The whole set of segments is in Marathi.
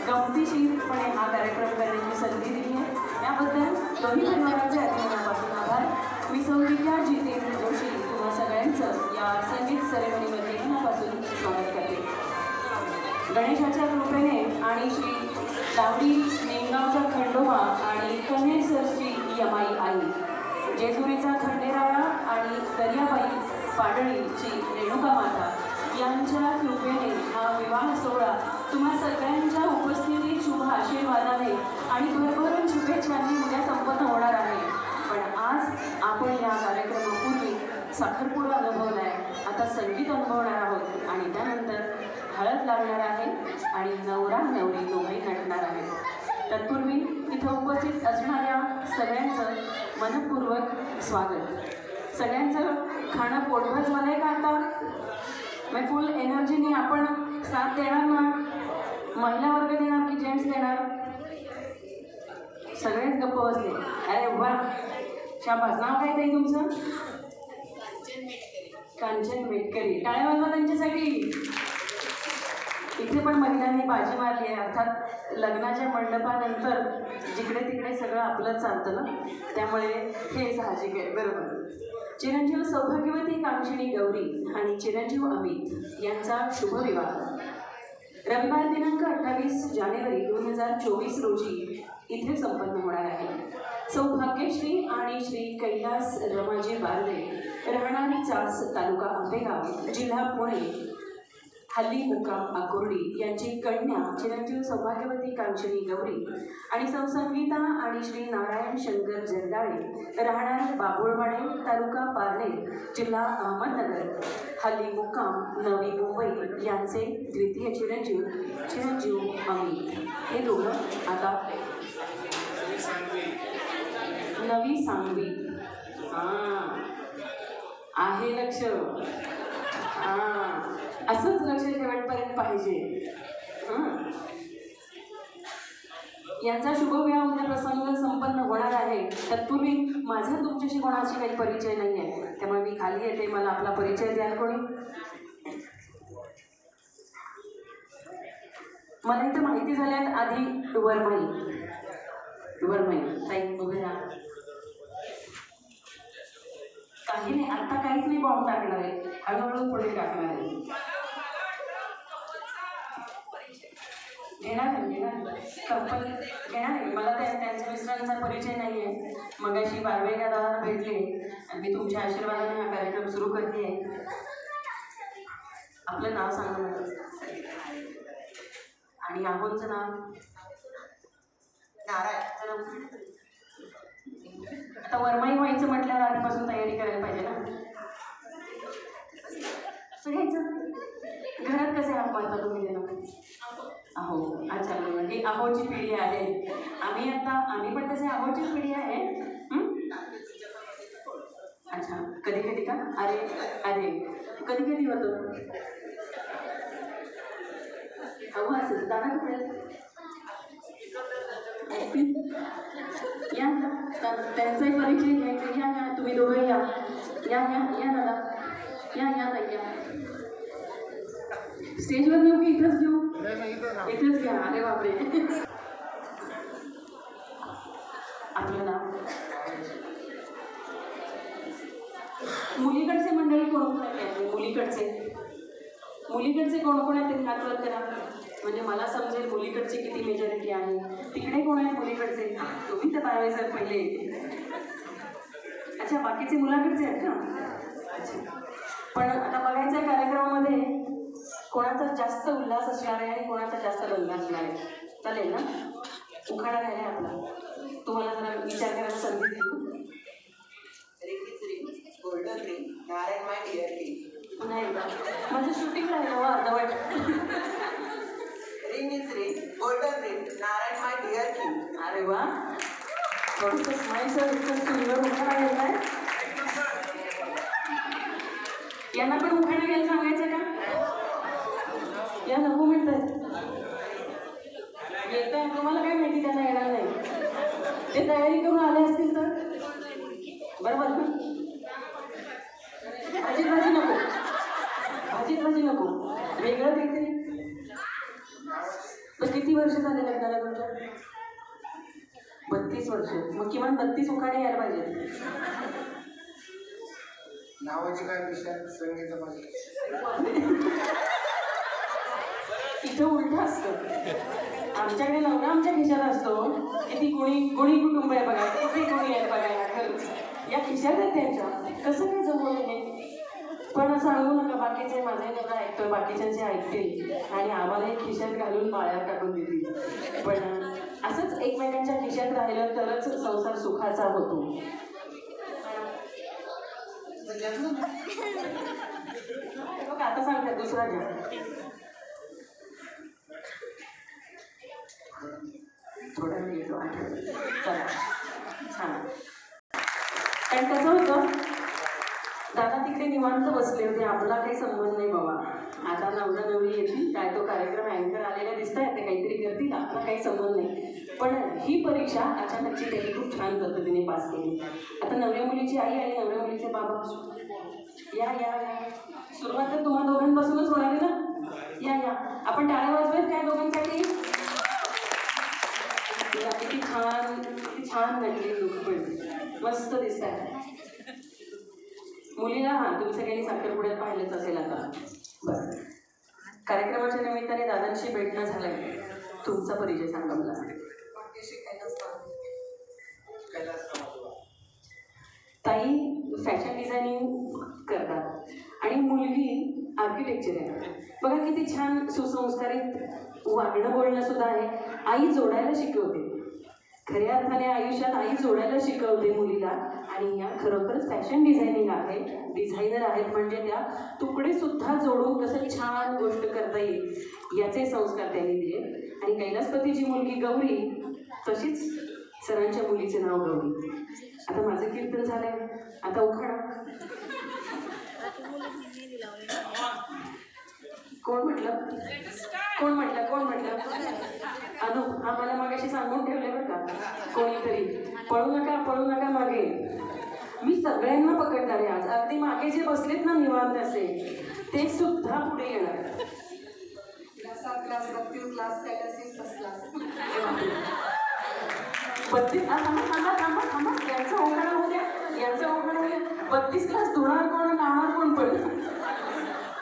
गमतीशीरपणे हा कार्यक्रम करण्याची संधी दिली आहे त्याबद्दल दोन्ही परिवाराचे अभिनंदनापासून आभार. मी सौविद्या जितेंद्र जोशी तुम्हा सगळ्यांचं या संगीत सेरेमनीमध्ये मनापासून स्वागत करते. गणेशाच्या कृपेने आणि श्री दावडी नेंगावचा खंडोबा आणि कन्हेसरची यमाई आई जेजुरीचा खंडेराया आणि दर्याबाई पाडळीची रेणुका माता यांच्या कृपेने हा विवाह सोहळा तुम्हा सगळ्यांच्या उपस्थितीत शुभ आशीर्वादाने आणि भरभरून शुभेच्छांनी उद्या संपन्न होणार आहे. पण आज आपण या कार्यक्रमापूर्वी साखरपुडा अनुभवला आहे, आता संगीत अनुभवणार आहोत आणि त्यानंतर हळद लागणार आहे आणि नवरा नवरी दोघेही नटणार आहेत. तत्पूर्वी इथं उपस्थित असणाऱ्या सगळ्यांचं मनपूर्वक स्वागत. सगळ्यांचं खाणं पोटभर झालं आहे का आता? मग फुल एनर्जीने आपण साथ देणार ना? महिला वर्ग देणार की जेंट्स देणार? सगळेच गप्प बसले. अरे वा, शाबास. नाव काय ताई तुमचं? कांचन मेटकरी. टाळ्या वाजवा त्यांच्यासाठी. इथे पण महिलांनी बाजी मारली आहे. अर्थात लग्नाच्या मंडपानंतर जिकडे तिकडे सगळं आपलं चालतं ना, त्यामुळे हे साहजिक आहे. बरोबर. चिरंजीव सौभाग्यवती कांक्षिणी गौरी आणि चिरंजीव अमित यांचा शुभविवाह रविवार दिनांक 28 जानेवारी 2024 रोजी इथे संपन्न होणार आहे. सौभाग्यश्री आणि श्री कैलास रमाजी बारदे राहणारी चास तालुका आंबेगाव जिल्हा पुणे हल्ली मुक्काम आकुर्डी यांची कन्या चिरंजीव सौभाग्यवती कांक्षिणी गौरी आणि सौसंगीता आणि श्री नारायण शंकर जगदाळे राहणार बाबुळवाडे तालुका पारनेर जिल्हा अहमदनगर हल्ली मुक्काम नवी मुंबई यांचे द्वितीय चिरंजीव अमित हे दोघं आता नवी सांगवी. आहे लक्ष. असंच लक्ष शेवटपर्यंत पाहिजे. यांचा शुभविवाह उद्या प्रसंग संपन्न होणार आहे. तत्पूर्वी माझा तुमच्याशी कोणाशी काही परिचय नाही आहे, त्यामुळे मी खाली येते. मला आपला परिचय द्याल कोणी? मला इथं माहिती झाल्यात आधी वरमाई ताई उभे राहा. काही नाही, आता काहीच नाही पाहून टाकणार आहे, हळूहळू पुढे टाकणार आहे. घेणार कंपनी घेणार आहे. मला त्यांच्या मिस्टरांचा परिचय नाही आहे. मगाशी बारवे या दादांना भेटले आणि मी तुमच्या आशीर्वादाने हा कार्यक्रम सुरू करते आहे. आपलं नाव सांगा मला आणि आहोंचं नाव नारायण. आता वरमाई व्हायचं म्हटल्यावर आधीपासून तयारी करायला पाहिजे ना. घ्यायचं. घरात कसे हात मारता तुम्ही देणं? अहो, अच्छा बरोबर. ही अहोची पिढी आहे. आम्ही पण तसे अहोचीच पिढी आहे. अच्छा, कधी कधी का? अरे कधी कधी होतं अहो असं. दादा कुठे या? त्यांचाही परिचय घ्यायचा. या तुम्ही दोघं या दादा. या ताई या. स्टेजवर घेऊ की इथंच घेऊ? इथंच घ्या. अरे बापरे. आपलं नाव? मुलीकडचे मंडळी कोण आहेत? मुलीकडचे कोण कोण आहेत ते हात वर करा, म्हणजे मला समजेल मुलीकडची किती मेजॉरिटी आहे. तिकडे कोण आहेत मुलीकडचे? तुम्ही तर पाहिजे सर पहिले. अच्छा, बाकीचे मुलाकडचे आहेत का? अच्छा. पण आता बघायचं आहे कार्यक्रमामध्ये कोणाचा जास्त उल्हास असणार आहे आणि कोणाचा जास्त दंगा असणार आहे. चालेल ना? उखाणा राहिला आहे आपला. तुम्हाला जरा विचार करायला संधी दिली. Golden ring Narayan my dear king. नाही का? माझं शूटिंग राहिलं अर्धवट. Ring is ring golden ring Narayan my dear king. अरे वा, थोडंसं स्माईल सर. इतकं सुंदर उखाणा गेला आहे. यांना पण उखाणा घ्यायला सांगायचं का? या नको म्हणतात. येत आहे तुम्हाला काय माहिती, त्यांना येणार नाही. ते तयारी करून आले असतील तर बरोबर ना? भाजी नको, वेगळं काहीतरी. तर किती वर्ष वर्ष झाले लग्नाला तुमच्या? 32 वर्ष. मग किमान 32 उखाणे यायला पाहिजे. नावाची काय विषय संगीता पाहिजे. इथं उलट असतं. आमच्याकडे नवरा आमच्या खिशात असतो. किती गुणी कुटुंब आहे बघा, किती गुणी आहेत बघायला. खरंच या खिशात आहेत त्यांच्या. कसं काय जमवलं हे? पण सांगू नका, बाकीचे माझे नवरा ऐकतोय, बाकीच्यांचे ऐकतील आणि आम्हाला एक खिशात घालून पाळ्यात टाकून देतील. पण असंच एकमेकांच्या खिशात राहिलं तरच संसार सुखाचा होतो. बघा आता सांगतात दुसरा घ्या. थोडा वेळ येतो. चला छान. कारण कसं होतं, दादा तिकडे निवांत बसले होते, आपला काही संबंध नाही बाबा. आता नवरा नवरी येतील, काय तो कार्यक्रम अँकर आलेला दिसत आहे, ते काहीतरी करतील, आपला काही संबंध नाही. पण ही परीक्षा अचानकची त्यांनी खूप छान पद्धतीने पास केली. आता नवऱ्या मुलीची आई आणि नवऱ्या मुलीचे बाबा या या या. सुरुवात तर तुम्हा दोघांपासूनच होणार आहे ना. या या, आपण टाळ्या वाजवेल त्या दोघांसाठी. किती छान नटली दुःख, मस्त दिसत आहे. मुलीला तुम्ही सगळ्यांनी साखरपुड्यात पाहिलंच असेल आता. बरं, कार्यक्रमाच्या निमित्ताने दादांशी भेटणं झालंय. तुमचा परिचय सांगा मला. ताई फॅशन डिझायनिंग करतात आणि मुलगी आर्किटेक्चर आहे. बघा किती छान सुसंस्कारित वागणं बोलणं सुद्धा आहे. आई जोडायला शिकवते. खऱ्या अर्थाने आयुष्यात आई जोडायला शिकवते मुलीला. आणि या खरोखरच फॅशन डिझायनिंग आहे, डिझायनर आहेत, म्हणजे त्या तुकडे सुद्धा जोडून कसं छान गोष्ट करता येईल याचे संस्कार त्यांनी दिले. आणि कैलासपतीची मुलगी गौरी, तशीच सरांच्या मुलीचे नाव गौरी. आता माझं कीर्तन झालंय, आता उखाणा. कोण म्हटलं? अनु, हा मला मागाशी सांगून ठेवले बरं का कोणीतरी. पळू नका मागे. मी सगळ्यांना पकडणार आहे आज. अगदी मागे जे बसलेत ना निवांत असे, ते सुद्धा पुढे येणार. क्लास 32 क्लास धुणार कोण, लावणार कोण? पण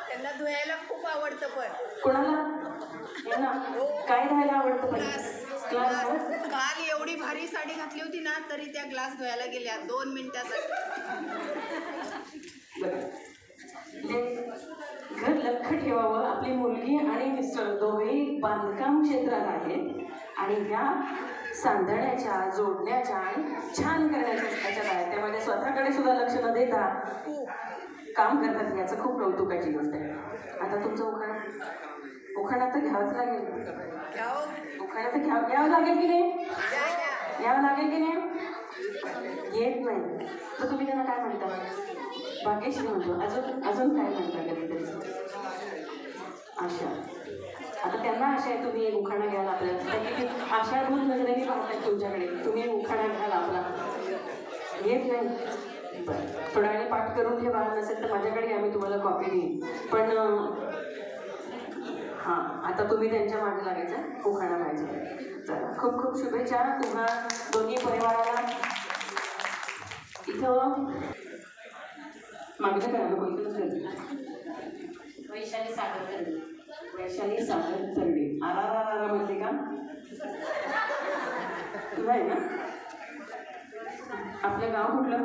त्यांना धुवायला खूप आवडतं. पण कोणाला काय राहायला आवडतं? पण क्लास काल एवढी भारी साडी घातली होती ना, तरी त्या ग्लास धुवायला गेल्या 2 मिनिटासाठी. घर लख्ख ठेवावं. आपली मुलगी आणि मिस्टर दोघेही बांधकाम क्षेत्रात आहेत आणि ह्या सांधण्याच्या, जोडण्याच्या आणि छान करण्याच्या ह्याच्यात आहेत. त्यामध्ये स्वतःकडे सुद्धा लक्ष न देता काम करतात. याचं खूप कौतुकाची गोष्ट आहे. आता तुमचं उखाणा तर घ्यावंच लागेल. उखाणा तर घ्यावं लागेल की नाही? घ्यावं लागेल की नाही? येत नाही तर तुम्ही त्यांना काय म्हणता? भाग्यश्री म्हणतो. अजून काय म्हणता कधीतरी? आशा. आता त्यांना आशा आहे तुम्ही एक उखाणा घ्याल आपल्याला. आशाभूत नजरेने पाहतात तुमच्याकडे. तुम्ही एक उखाणा घ्याल आपला. येत नाही? बरं, थोड्या वेळी पाठ करून ठेवा. नसेल तर माझ्याकडे आम्ही तुम्हाला कॉपी देईन. पण हां, आता तुम्ही त्यांच्या मागे लागायचं, उखाणा पाहिजे. चला, खूप खूप शुभेच्छा तुम्हा दोन्ही परिवाराला. इथं मागणं करा ना, कोणतंच वैशाली सागर तरडे. आरा म्हणते का? नाही ना? आपलं गाव कुठलं?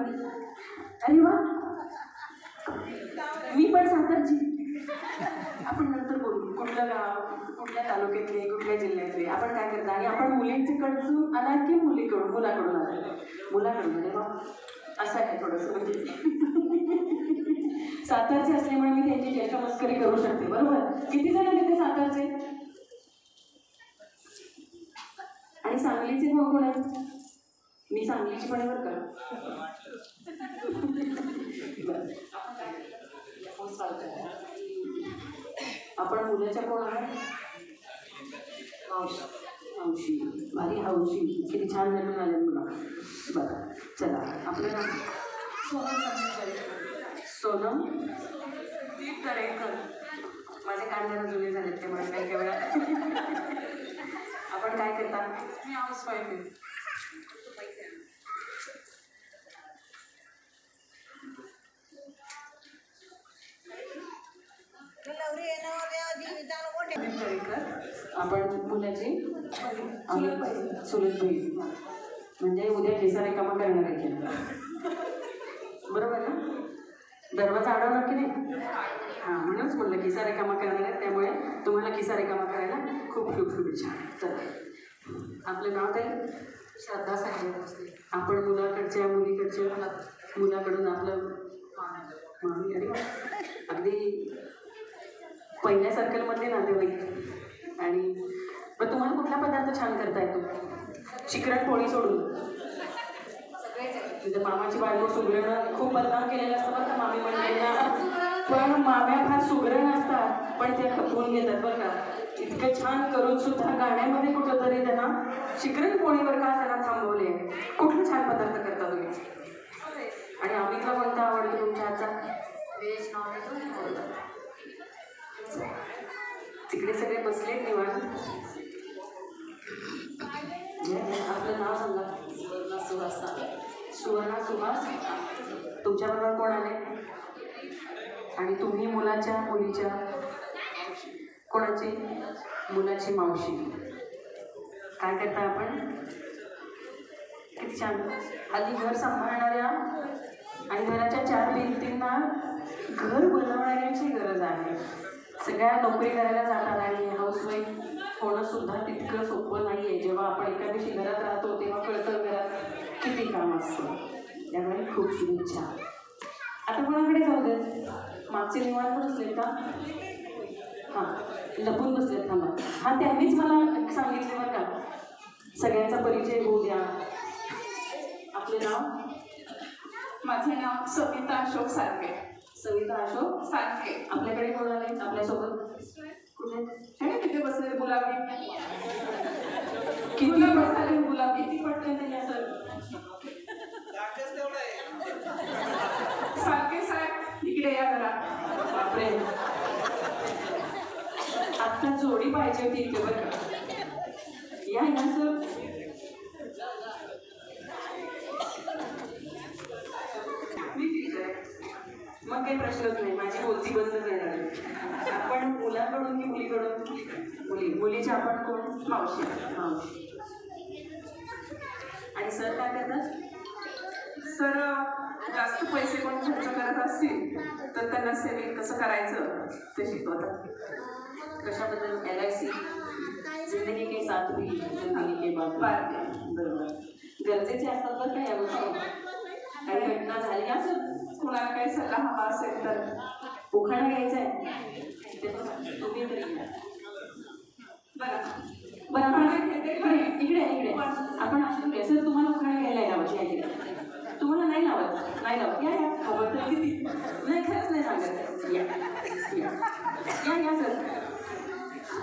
अरे वा, मी पण सातारची. आपण नंतर बोलू. कुठलं गाव, कुठल्या तालुक्यातले, कुठल्या जिल्ह्यातले, आपण काय करता. आणि आपण मुलींकडून आला की मुलाकडून आला? मुलाकडून. अरे वा, असं आहे थोडंसं. म्हणजे सातारचे असल्यामुळे मी त्यांची चेष्टा मस्करी करू शकते. बरोबर. किती जण तिथे सातारचे आणि सांगलीचे कोण आहेत? मी सांगलीची पण बरं का. आपण मुलाच्या कोण आहात? हौशी. भारी हौशी. किती छान नटून आले मुला. बरं, चला आपलं नाव सोनम दरेकर. माझे कान जरा जुने झालेत त्यामुळे काही वेळा करता? मी हाऊस वाईफ आहे. आपण मुलाची चुलत बहीण म्हणजे उद्या केसा रिकामा करणार आहे की बरोबर ना? दरवाजा अडवणार की नाही? हां, म्हणूनच म्हणलं किसा रिकामा करणार आहे, त्यामुळे तुम्हाला किसा रिकामा करायला खूप खूप शुभेच्छा. तर आपलं नाव काय? श्रद्धा संजय भोसले. आपण मुलाकडच्या मुलीकडच्या मुलाकडून आपलं मामी अरे वा. अगदी पहिल्या सर्कलमधले नातेवाईक. आणि मग तुम्हाला कुठला पदार्थ छान करता येतो? शिकरण पोळी सोडून तिथं मामाची बायको सुगरण खूप बदनाम केलेलं असतं बरं का मामी मंडळींना, पण माम्या फार सुगरण असतात, पण त्या खपवून घेतात बरं का. इतकं छान करून सुद्धा गाण्यामध्ये कुठं तरी त्यांना शिकरण पोळीवर का त्यांना थांबवले. कुठला छान पदार्थ करता तुम्ही? आणि अमितला कोणता आवडतो तुमच्या हातचा? व्हेज नॉनव्हेज तिकडे सगळे बसले निवांत. आपलं नाव सांगा. सुवर्णा सुहास. सुवर्णा सुहास. तुमच्याबरोबर कोण आले? आणि तुम्ही मुलीच्या कोणाची? मुलाची मावशी. काय करता आपण? किती छान. हल्ली घर सांभाळणाऱ्या आणि घराच्या 4 भिंतींना घर बनवणाऱ्यांची गरज आहे. सगळ्या नोकरी करायला जातात आणि हाऊसवाईफ होणं सुद्धा तितकं सोपं नाही आहे. जेव्हा आपण एका दिवशी घरात राहतो तेव्हा कळतं घरात किती काम असतं. त्यामुळे खूप शुभेच्छा. आता कोणाकडे जाऊ देत? मागचे निवांत बसलेत का? हां, लपून बसलेत. थांबा. हां, त्यांनीच मला सांगितले बरं का, सगळ्यांचा परिचय होऊ द्या. आपले नाव? माझं नाव सविता अशोक सारखे. सविता अशोक सारखे. आपल्याकडे कोण आले आपल्यासोबत? कुठे? हे तिथे बसले गुलाबी. किती गुलाबी गुलाबी. किती पटकन त्यांनी असं सारखे साहेब इकडे या जरा. बापरे, आत्ता जोडी पाहिजे होती इथे बरं का. या ना सर. मी तिथे आहे. मग काही प्रश्नच नाही, माझी बोलती बंद करणार. आपण मुलाकडून की मुलीकडून? मुलीच्या आपण कोण? मावशी. मावशी. आणि सर काय करतात? सर जास्त पैसे कोण खर्च करत असतील तर त्यांना सेविंग कसं करायचं ते शिकवतात. कशाबद्दल? LIC, जिंदगी के साथ भी जिंदगी के बाद. बरोबर, गरजेचे असतात बरं का या गोष्टी. काही घटना झाली असं कुणाला काही सल्ला हवा असेल तर. उखाणा घ्यायचा आहे ते बघा, तुम्ही तरी घ्या. बघा बरं, आपण इकडे आपण असं घ्या. सर तुम्हाला उखाणा घ्यायला लावत या इकडे. तुम्हाला नाही लावत? नाही लावत. या खबर तर किती नाही, खरंच नाही सांगत. या सर.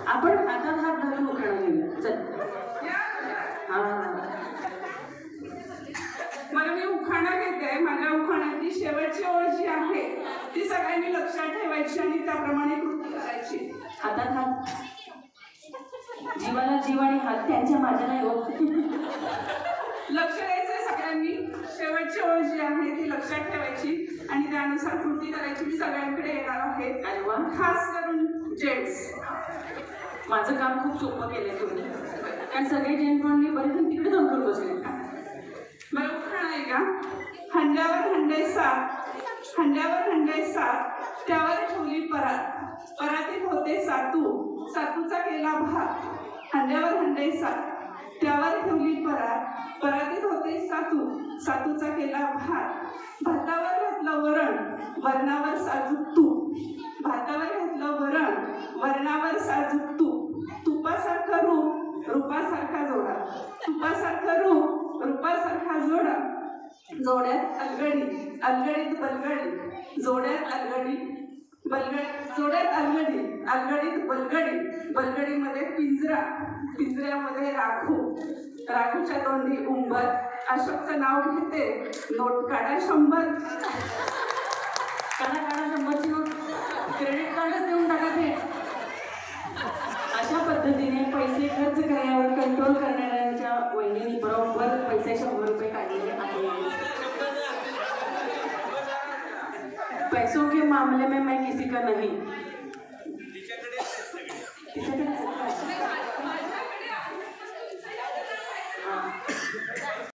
आपण हातात हात धरून उखाणा घेऊया. चल. हां, मला मी उखाणा घेते. माझ्या उखाण्याची शेवटची ओळ जी आहे ती सगळ्यांनी लक्षात ठेवायची आणि त्याप्रमाणे कृती करायची. हातात हात. जीवाला जीव आणि हात त्यांच्या माझ्या नाही होत. लक्ष द्यायचंय सगळ्यांनी. शेवटची ओळ जी आहे ती लक्षात ठेवायची आणि त्यानुसार कृती करायची. मी सगळ्यांकडे येणार आहे. अरे वा, खास करून जेंट्स. माझं काम खूप सोपं केलंय तुम्ही, कारण सगळे जेंट्स म्हणले बरेच जण तिकडे जाऊन करून बसले. मला उखाणा आहे का? हंड्यावर हंडे सात, त्यावर ठेवली परात, परातीत होते सातू, सातूचा केला भात. हंड्यावर हंडे सात, त्यावर ठेवली परात, परातीत होते सातू, सातूचा केला भात. भातावर घातलं वरण, वरणावर साजूक तूप. भातावर घातलं वरण, वरणावर साजूक तूप. तुपासारखं रूप, रूपासारखा जोडा. तुपासारखं रूप, रूपासारखा जोडा. जोड्यात अलगडी, अलगडीत बलगडी. जोड्यात अलगडी, जोड्यात अलगडी, अलगडीत बलगडी. बलगडीमध्ये पिंजरा, पिंजऱ्यामध्ये राखू. राखूच्या तोंडी उंबर. अशोकचं नाव घेते, नोट काढा 100. काढा 100ची नोट. क्रेडिट कार्डच देऊन टाका ते. अशा पद्धतीने पैसे खर्च करण्यावर कंट्रोल करणाऱ्यांच्या वहिनी बरोबर पैसे 100 रुपये काढलेले आहेत. पैसों के मामले में मैं किसी का नहीं. तिच्याकडे